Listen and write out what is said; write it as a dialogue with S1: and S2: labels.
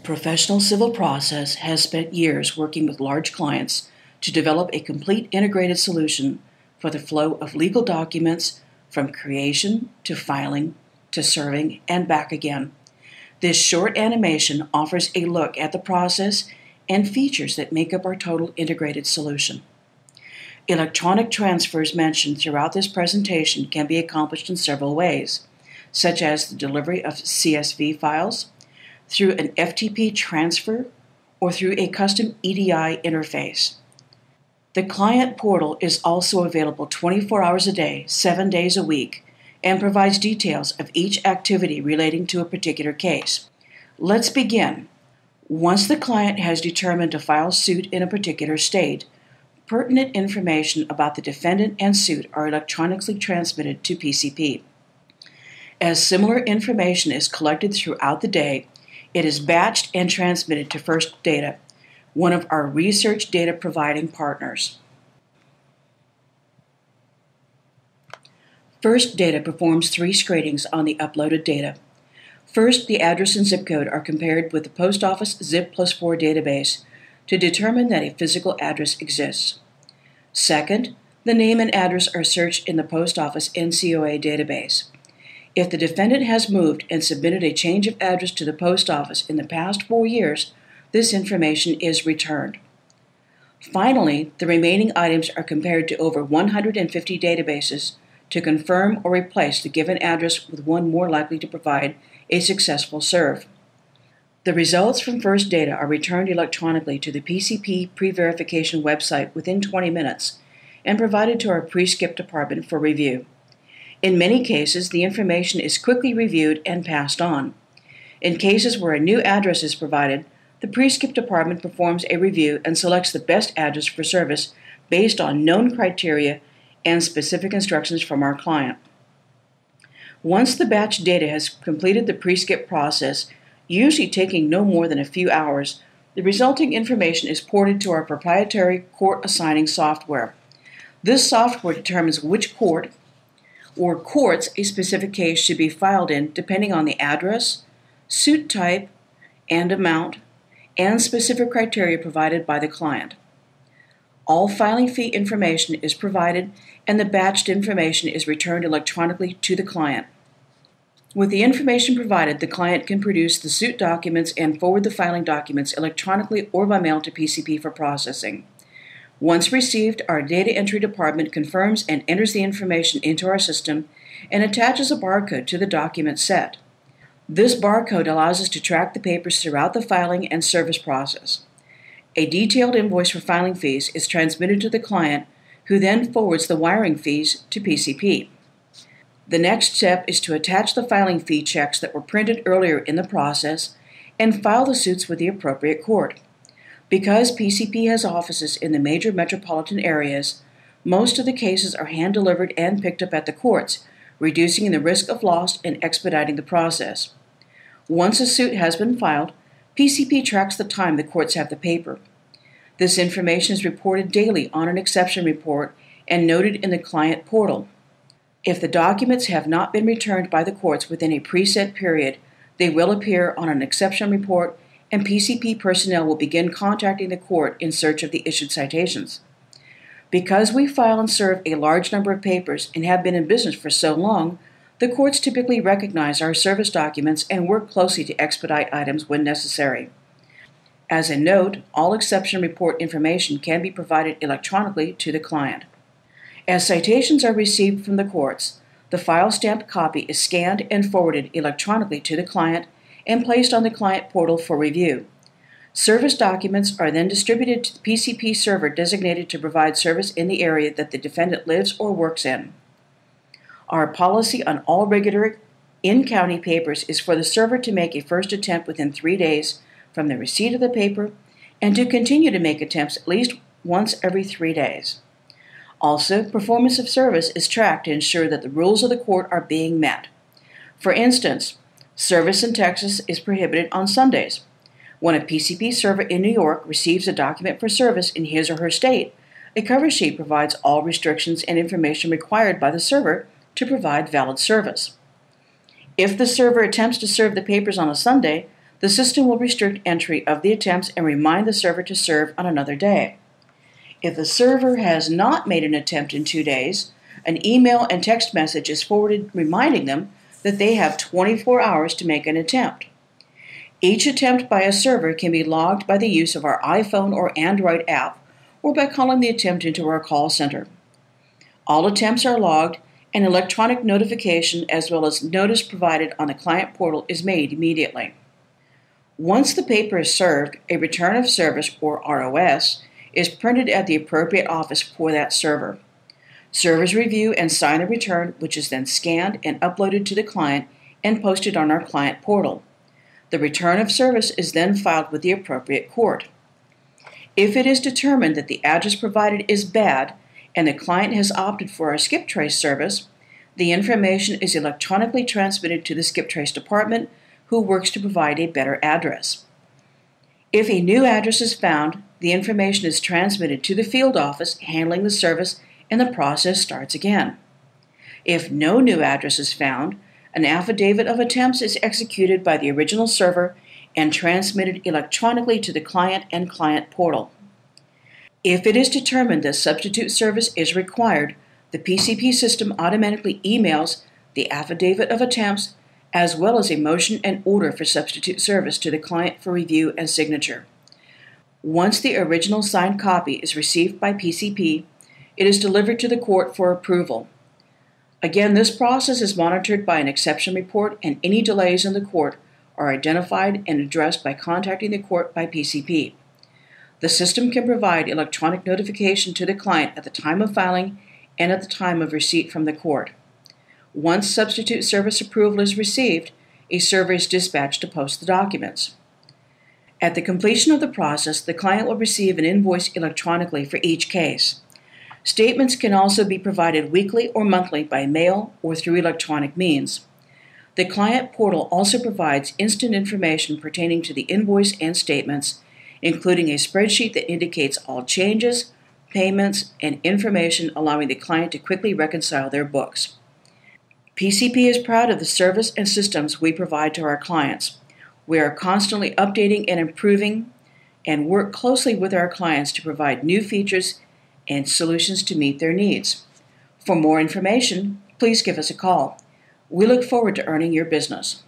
S1: Professional Civil Process has spent years working with large clients to develop a complete integrated solution for the flow of legal documents from creation to filing to serving and back again. This short animation offers a look at the process and features that make up our total integrated solution. Electronic transfers mentioned throughout this presentation can be accomplished in several ways, such as the delivery of CSV files, through an FTP transfer, or through a custom EDI interface. The client portal is also available 24 hours a day, 7 days a week, and provides details of each activity relating to a particular case. Let's begin. Once the client has determined to file suit in a particular state, pertinent information about the defendant and suit are electronically transmitted to PCP. As similar information is collected throughout the day, it is batched and transmitted to First Data, one of our research data providing partners. First Data performs 3 screenings on the uploaded data. First, the address and zip code are compared with the Post Office Zip+4 database to determine that a physical address exists. Second, the name and address are searched in the Post Office NCOA database. If the defendant has moved and submitted a change of address to the post office in the past 4 years, this information is returned. Finally, the remaining items are compared to over 150 databases to confirm or replace the given address with one more likely to provide a successful serve. The results from First Data are returned electronically to the PCP pre-verification website within 20 minutes and provided to our pre-skip department for review. In many cases, the information is quickly reviewed and passed on. In cases where a new address is provided, the pre-skip department performs a review and selects the best address for service based on known criteria and specific instructions from our client. Once the batch data has completed the pre-skip process, usually taking no more than a few hours, the resulting information is ported to our proprietary court assigning software. This software determines which court or courts a specific case should be filed in depending on the address, suit type, and amount, and specific criteria provided by the client. All filing fee information is provided and the batched information is returned electronically to the client. With the information provided, the client can produce the suit documents and forward the filing documents electronically or by mail to PCP for processing. Once received, our data entry department confirms and enters the information into our system and attaches a barcode to the document set. This barcode allows us to track the papers throughout the filing and service process. A detailed invoice for filing fees is transmitted to the client, who then forwards the wiring fees to PCP. The next step is to attach the filing fee checks that were printed earlier in the process and file the suits with the appropriate court. Because PCP has offices in the major metropolitan areas, most of the cases are hand-delivered and picked up at the courts, reducing the risk of loss and expediting the process. Once a suit has been filed, PCP tracks the time the courts have the paper. This information is reported daily on an exception report and noted in the client portal. If the documents have not been returned by the courts within a preset period, they will appear on an exception report and PCP personnel will begin contacting the court in search of the issued citations. Because we file and serve a large number of papers and have been in business for so long, the courts typically recognize our service documents and work closely to expedite items when necessary. As a note, all exception report information can be provided electronically to the client. As citations are received from the courts, the file stamped copy is scanned and forwarded electronically to the client and placed on the client portal for review. Service documents are then distributed to the PCP server designated to provide service in the area that the defendant lives or works in. Our policy on all regular in-county papers is for the server to make a first attempt within 3 days from the receipt of the paper and to continue to make attempts at least once every 3 days. Also, performance of service is tracked to ensure that the rules of the court are being met. For instance, service in Texas is prohibited on Sundays. When a PCP server in New York receives a document for service in his or her state, a cover sheet provides all restrictions and information required by the server to provide valid service. If the server attempts to serve the papers on a Sunday, the system will restrict entry of the attempts and remind the server to serve on another day. If the server has not made an attempt in 2 days, an email and text message is forwarded reminding them that they have 24 hours to make an attempt. Each attempt by a server can be logged by the use of our iPhone or Android app or by calling the attempt into our call center. All attempts are logged, and electronic notification as well as notice provided on the client portal is made immediately. Once the paper is served, a return of service, or ROS, is printed at the appropriate office for that server. Servers review and sign the return, which is then scanned and uploaded to the client and posted on our client portal. The return of service is then filed with the appropriate court. If it is determined that the address provided is bad and the client has opted for our skip trace service, the information is electronically transmitted to the skip trace department, who works to provide a better address. If a new address is found, the information is transmitted to the field office handling the service, and the process starts again. If no new address is found, an affidavit of attempts is executed by the original server and transmitted electronically to the client and client portal. If it is determined that substitute service is required, the PCP system automatically emails the affidavit of attempts as well as a motion and order for substitute service to the client for review and signature. Once the original signed copy is received by PCP, it is delivered to the court for approval. Again, this process is monitored by an exception report, and any delays in the court are identified and addressed by contacting the court by PCP. The system can provide electronic notification to the client at the time of filing and at the time of receipt from the court. Once substitute service approval is received, a server is dispatched to post the documents. At the completion of the process, the client will receive an invoice electronically for each case. Statements can also be provided weekly or monthly by mail or through electronic means. The client portal also provides instant information pertaining to the invoice and statements, including a spreadsheet that indicates all changes, payments, and information, allowing the client to quickly reconcile their books. PCP is proud of the service and systems we provide to our clients. We are constantly updating and improving and work closely with our clients to provide new features and solutions to meet their needs. For more information, please give us a call. We look forward to earning your business.